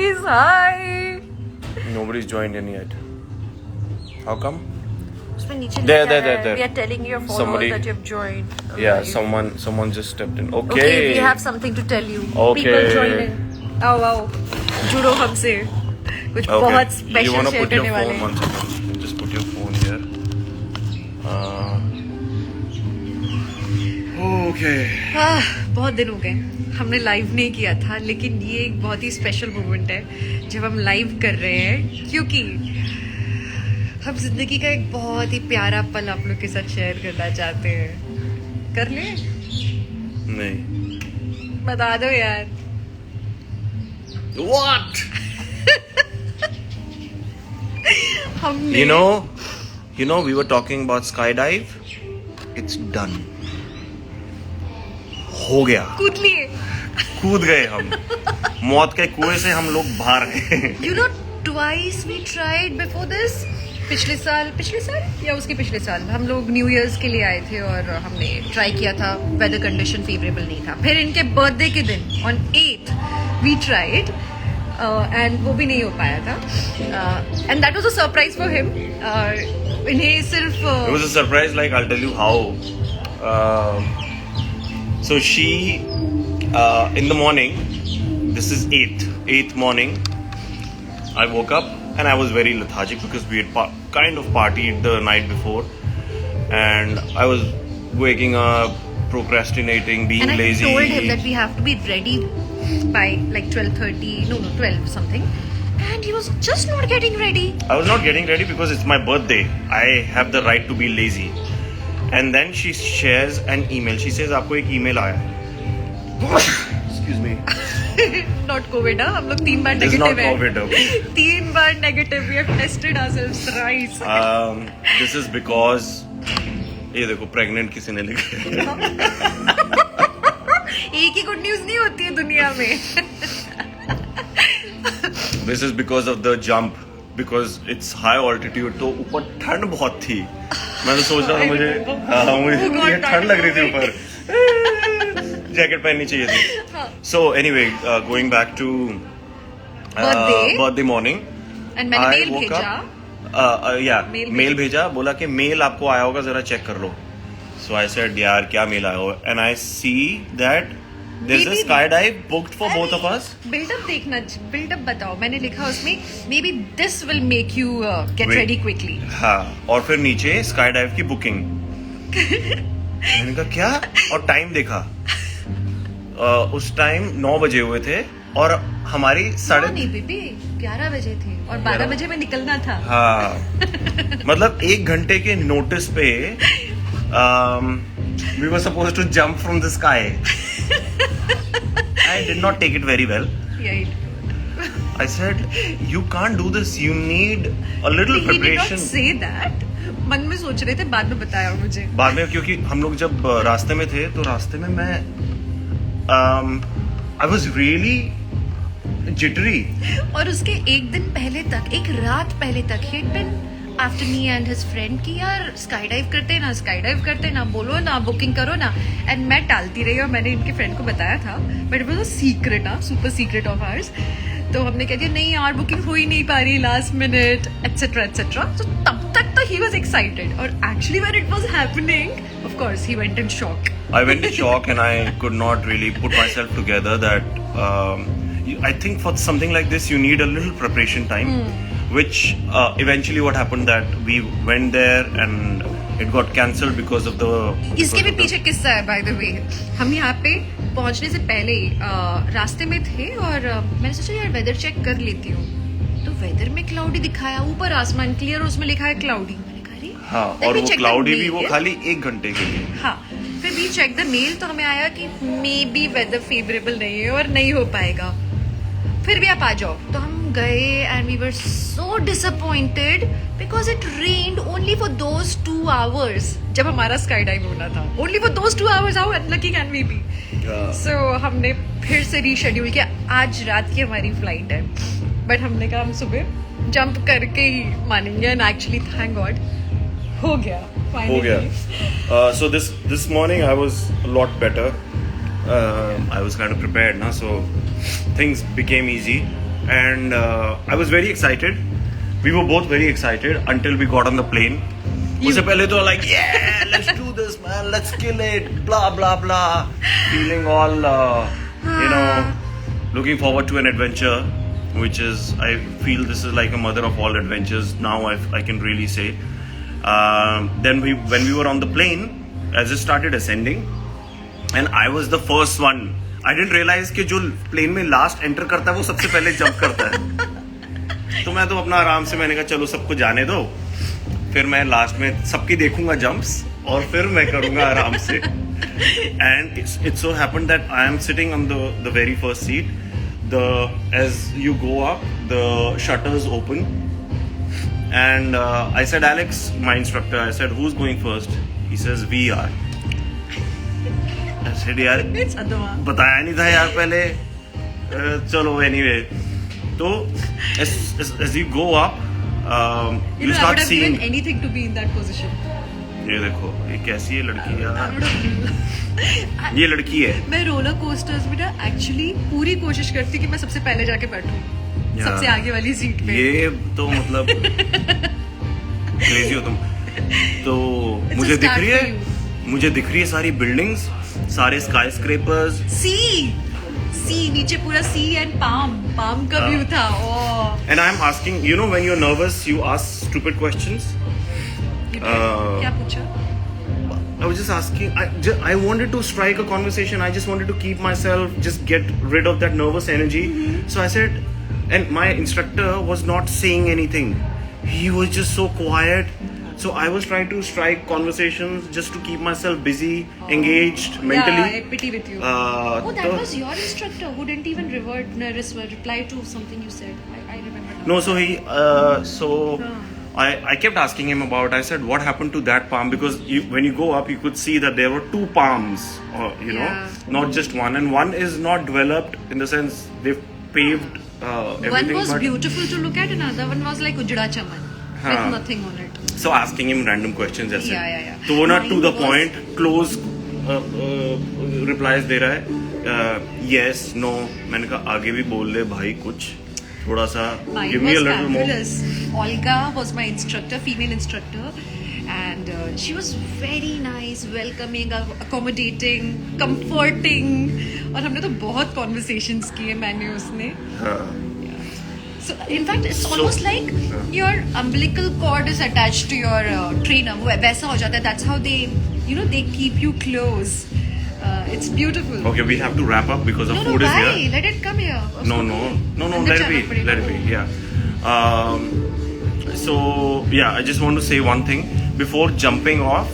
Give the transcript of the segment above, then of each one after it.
guys, hi. Nobody's joined in yet. How come? उसमें नीचे There, लिखा there, है, there. We are telling your followers Somebody- that you have joined. Yeah, Live. someone just stepped in. Okay. Okay, we have something to tell you. Okay. People join in. आओ जुड़ो हमसे. कुछ Okay. बहुत You special wanna share put your करने वाले phone हैं. one second. Just put your phone here. Okay. बहुत दिन हो गए हमने लाइव नहीं किया था, लेकिन ये एक बहुत ही स्पेशल मोमेंट है जब हम लाइव कर रहे हैं, क्योंकि हम जिंदगी का एक बहुत ही प्यारा पल आप लोग के साथ शेयर करना चाहते हैं. कर ले, नहीं. बता दो यार. What? हमने You know, we were talking about skydive. It's done. हो गया. कूद गए हम. मौत के कुएं से हम लोग बाहर गए. You know, twice we tried before this. पिछले साल या उसके पिछले साल हम लोग न्यू ईयर्स के लिए आए थे और हमने ट्राई किया था. वेदर कंडीशन फेवरेबल नहीं था. फिर इनके बर्थडे के दिन on 8th we tried and वो भी नहीं हो पाया था. And that was a surprise for him. इन्हें सिर्फ It was a surprise. Like, I'll tell you how. So she, in the morning, this is 8th morning, I woke up and I was very lethargic because we had kind of partied the night before, and I was waking up, procrastinating, being and I lazy. told him that we have to be ready by like 12:30, no 12 something, and he was just not getting ready. I was not getting ready because it's my birthday. I have the right to be lazy. And then she shares an email. She says, "आपको एक email आया है." Excuse me. Not COVID, हाँ? हम लोग 3 बार This is not negative है. COVID, okay. 3 bar negative. We have tested ourselves thrice. This is because ये देखो प्रेग्नेंट किसी ने लिखा है. एक ही गुड न्यूज नहीं होती है दुनिया में. This is because of the jump, because it's high altitude. तो ऊपर ठंड बहुत थी. मैं तो सोच रहा था मुझे ये ठंड लग रही थी ऊपर. जैकेट पहननी चाहिए थी. So anyway, going back to birthday morning. And मैंने I मेल woke भेजा. Yeah, मेल भेजा. बोला कि मेल आपको आया होगा, जरा चेक कर लो. So I said, यार क्या मेल आया होगा? And I see that there's a skydive booked for both of us. Build up बताओ. मैंने लिखा उसमें maybe this will make you get Wait. ready quickly. हाँ, और फिर नीचे स्काईडाइव की बुकिंग. मैंने कहा क्या? और टाइम देखा. उस टाइम 9 बजे हुए थे और हमारी नहीं बेबी 11 बजे थे और 12 बजे में निकलना था. हाँ, मतलब 1 घंटे के नोटिस पे we were supposed to jump from the sky. I did not take it very well. Yeah, I said, you can't do this. You need a little he did not preparation. say that. मन में सोच रहे थे, बाद में बताया मुझे. बाद में, क्योंकि हम लोग जब रास्ते में थे तो रास्ते में मैं I was really jittery. और उसके एक दिन पहले तक, एक रात पहले तक he had been after me and his friend कि यार स्काईडाइव करते ना, बोलो ना, बुकिंग करो ना. एंड मैं टालती रही और मैंने इनके फ्रेंड को बताया था, but it was a secret, super secret of hours. तो हमने कह दिया नहीं यार बुकिंग हो ही नहीं पा रही लास्ट मिनट एटसेट्रा एटसेट्रा. तो तब तक तो ही वाज एक्साइटेड और actually when it was happening of course he went in shock. I went in shock and I could not really put myself together that I think for something like this you need a little preparation time, which eventually what happened that we went there and it got cancelled because of the. इसके भी पीछे किस्सा है by the way. हम यहाँ पे पहुँचने से पहले रास्ते में थे और मैंने सोचा यार वेदर चेक कर लेती हूँ. तो वेदर में क्लाउडी दिखाया, ऊपर आसमान क्लियर और उसमें लिखा है क्लाउडी. मैंने कहा अरे हाँ, और वो क्लाउडी भी वो खाली 1 घंटे के लिए. हाँ, फिर भी चेक द मेल तो हमें आया कि मे बी वेदर फेवरेबल नहीं है और नहीं हो पाएगा. फिर भी आप आ जाओ. तो हम गए and we were so disappointed because it rained only for those 2 hours जब हमारा स्काई डाइव होना था. Only for those 2 hours. How unlucky can we be? So हमने फिर से रीशेड्यूल किया. आज रात की हमारी फ्लाइट है, बट हमने कहा हम सुबह जंप करके ही मानेंगे. एंड एक्चुअली थैंक गॉड हो गया. हो गया. So this morning I was a lot better. I was kind of prepared now, so things became easy. and I was very excited. We were both very excited until we got on the plane. उससे पहले तो like yeah, let's do this man, let's kill it, blah blah blah, feeling all looking forward to an adventure, which is I feel this is like a mother of all adventures now. I can really say. Then when we were on the plane, as it started ascending, and I was the first one. I didn't realize कि जो plane में last enter करता है वो सबसे पहले jump करता है. तो मैं तो अपना आराम से मैंने कहा चलो सबको जाने दो, फिर मैं लास्ट में सबकी देखूंगा जंप्स और फिर मैं करूंगा आराम से. And it so happened that I am sitting on the very first seat. As you go up, the shutters open, and I said, Alex, my instructor, I said, who's going first? He says, we are. I said, यार बताया नहीं था यार पहले. चलो anyway, तो as you go up, you start I would seeing. have given anything to be in that position. ये देखो ये कैसी है लड़की यार. ये लड़की है. मैं रोलर कोस्टर्स में ना एक्चुअली पूरी कोशिश करती कि मैं सबसे पहले जाके बैठूं, सबसे आगे वाली सीट पे. ये तो मतलब क्रेजी हो तुम. तो मुझे दिख रही है सारी बिल्डिंग्स, सारे स्काई स्क्रेपर्स. सी नीचे पूरा सी एंड पाम का व्यू था. And I am asking, you know when you are nervous you ask stupid questions. क्या पूछा? I was just asking. I wanted to strike a conversation. I just wanted to keep myself, just get rid of that nervous energy. So I said, and my instructor was not saying anything. He was just so quiet. So I was trying to strike conversations just to keep myself busy, engaged mentally. Yeah, I pity with you. That was your instructor who didn't even reply to something you said. I remember now. No, so I kept asking him about. I said, what happened to that palm? Because when you go up, you could see that there were two palms, not just one. And one is not developed in the sense they've paved everything. One was beautiful to look at, and another one was like Ujda Chaman with nothing on it. So asking him random questions, ऐसे. Yeah. तो वो ना to the point, close replies दे रहा है. Yes, no. मैंने कहा आगे भी बोल ले भाई कुछ. थोड़ा सा give me a little fabulous. more. Olga was my instructor, female instructor, and she was very nice, welcoming, accommodating, comforting. और हमने तो बहुत conversations किए मैंने उसने. So in fact it's almost like your umbilical cord is attached to your trainer. वो वैसा हो जाता है. That's how they keep you close. It's beautiful. Okay, we have to wrap up because the food is here. Let it come here. No, let it be. Yeah. So yeah, I just want to say one thing before jumping off.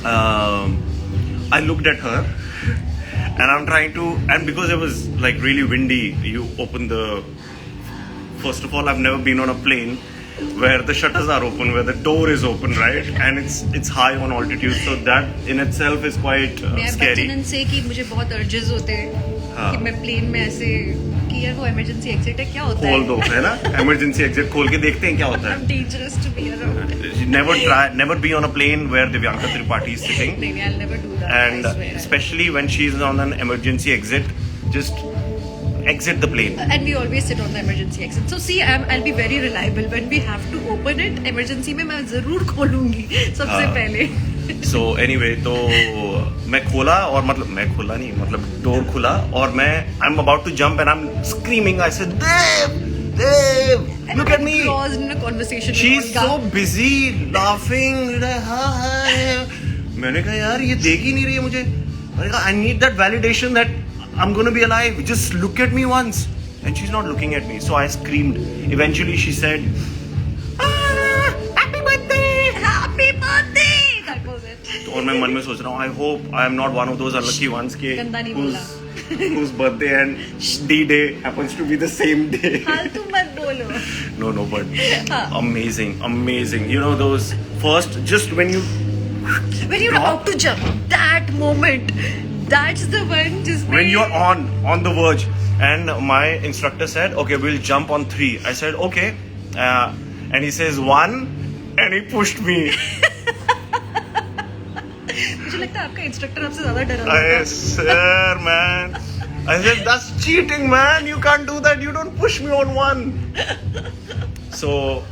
I looked at her, and I'm trying to, and because it was like really windy, you open the. First of all, I've never been on a plane where the shutters are open, where the door is open, right? And it's high on altitude, so that in itself is quite scary. मैं से कि मुझे बहुत urges होते हैं कि मैं plane में ऐसे कि यार वो emergency exit है क्या होता है? खोल दो है ना? Emergency exit खोल के देखते हैं क्या होता है? I'm dangerous to be around. Never be on a plane where Divyanka Tripathi is sitting. नहीं, I'll never do that. And especially when she's on an emergency exit, just exit the plane. And we always sit on the emergency exit. So see, I'll be very reliable. When we have to open it, emergency में मैं जरूर खोलूंगी सबसे पहले. So anyway, तो मैं खोला और मैं खोला नहीं, डोर खुला और I'm about to jump and I'm screaming. I said, Dev, look at me. Lost in a conversation. She's so busy laughing. मैंने कहा यार ये देख ही नहीं रही है मुझे. मैंने कहा I need that validation that I'm going to be alive. Just look at me once. And she's not looking at me. So I screamed. Eventually she said, Happy birthday! Happy birthday! That was it. और मैं मन में सोच रहा हूँ, I hope I am not one of those unlucky ones whose birthday and D-Day happens to be the same day. फालतू मत बोलो. No, but amazing. You know those first, just when you're about to jump, that moment. That's the one just when you're on the verge. And my instructor said, okay, we'll jump on 3. I said, okay. And he says 1 and he pushed me. मुझे लगता है आपका instructor आपसे ज्यादा डरा हुआ था. Sir, man. I said, that's cheating, man. You can't do that. You don't push me on one. So,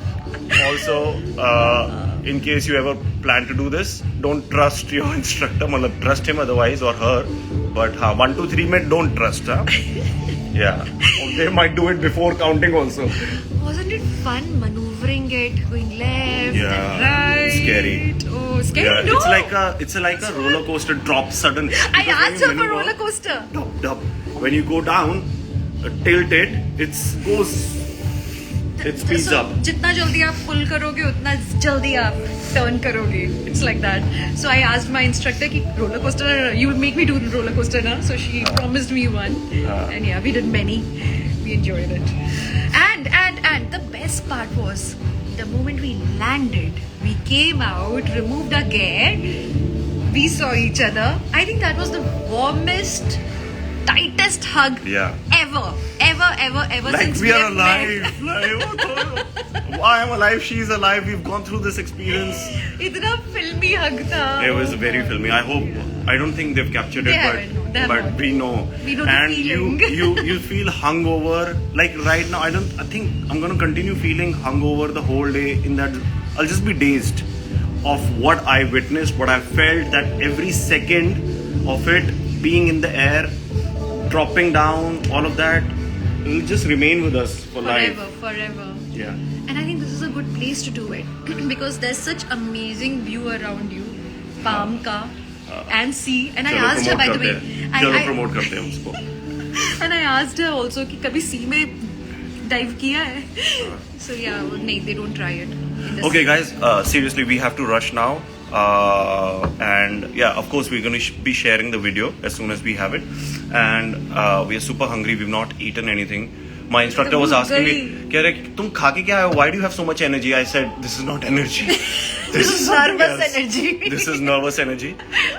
also, in case you ever plan to do this, don't trust your instructor. मतलब trust him otherwise or her. But 1, 2, 3 में don't trust. Huh? Yeah. They might do it before counting also. Wasn't it fun maneuvering it, going left Yeah, and right? scary. Oh, scary. Yeah, No. it's like a roller coaster drop sudden. I Because when asked you her for maneuver, roller coaster. Dub. When you go down, tilt it, it goes. It speeds So, up. जितना जल्दी आप pull करोगे उतना जल्दी आप turn करोगे. It's like that. So I asked my instructor कि roller coaster, you will make me do roller coaster ना. So she promised me one. And yeah, we did many. We enjoyed it. And the best part was the moment we landed, we came out, removed our gear, we saw each other. I think that was the warmest, tightest hug Yeah. ever Like since we are have met. alive. Like, I am alive. She's alive. We've gone through this experience. इतना फिल्मी हग था. It was very filmy. I don't think they've captured They it, haven't, no, they but haven't. we know. We know the And feeling. you feel hungover. Like right now, I think I'm gonna continue feeling hungover the whole day. In that, I'll just be dazed of what I witnessed, what I felt. That every second of it being in the air, dropping down, all of that, it'll just remain with us for life. Forever. Yeah. And I think this is a good place to do it because there's such amazing view around you, palm ka and sea. And I चलो asked her, promote by the करते way, हैं. चलो promote करते हैं उसको. and I asked her also कि कभी sea में dive किया है? So yeah, नहीं, they don't try it. in the Okay, sea. guys, seriously, we have to rush now. And yeah, of course, we're going to be sharing the video as soon as we have it. And we are super hungry. We've not eaten anything. My instructor was asking me, कह रहे तुम खा के क्या आए? Why do you have so much energy? I said, this is not energy. This is something nervous else. energy. This is nervous energy.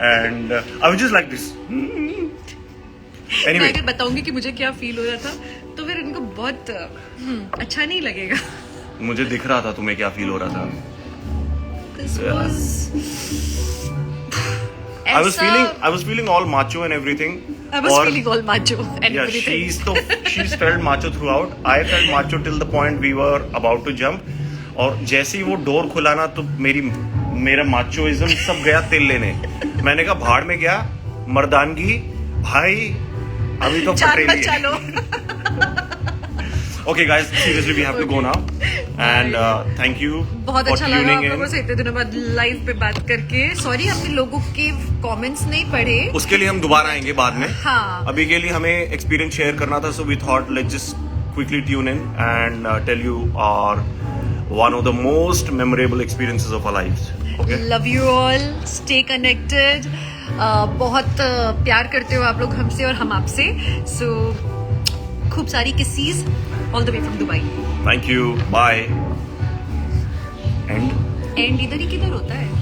And I was just like this. मैं Anyway, अगर बताऊंगी कि मुझे क्या फील हो रहा था तो फिर इनको बहुत अच्छा नहीं लगेगा. मुझे दिख रहा था तुम्हें क्या फील हो रहा था. This Yeah. was I was feeling all macho and everything. I was और- feeling all macho and Yeah, everything. she's felt macho throughout. I felt macho till the point we were about to jump. और जैसे ही वो door खुला ना तो मेरा माचोइज्म सब गया तिल लेने. मैंने कहा भाड़ में गया मर्दानगी भाई अभी तो जान पटेली बचा है. लो. Okay guys, seriously we have to go now. And thank you बहुत for अच्छा लगा tuning आप लोगों in. से इतने दिनों बाद लाइव पे बात करके. सॉरी आपने लोगों के कमेंट्स नहीं पढ़े. उसके लिए हम दोबारा आएंगे बाद में. हाँ. अभी के लिए हमें एक्सपीरियंस शेयर करना था, so we thought let's just quickly tune in and tell you our one of the most memorable experiences of our lives. Okay? Love you all. Stay connected. बहुत प्यार करते हो आप लोग हमसे और हम आपसे. सो खूब सारी किसीज all the way from Dubai. Thank you. Bye. And and इधर ही किधर होता है?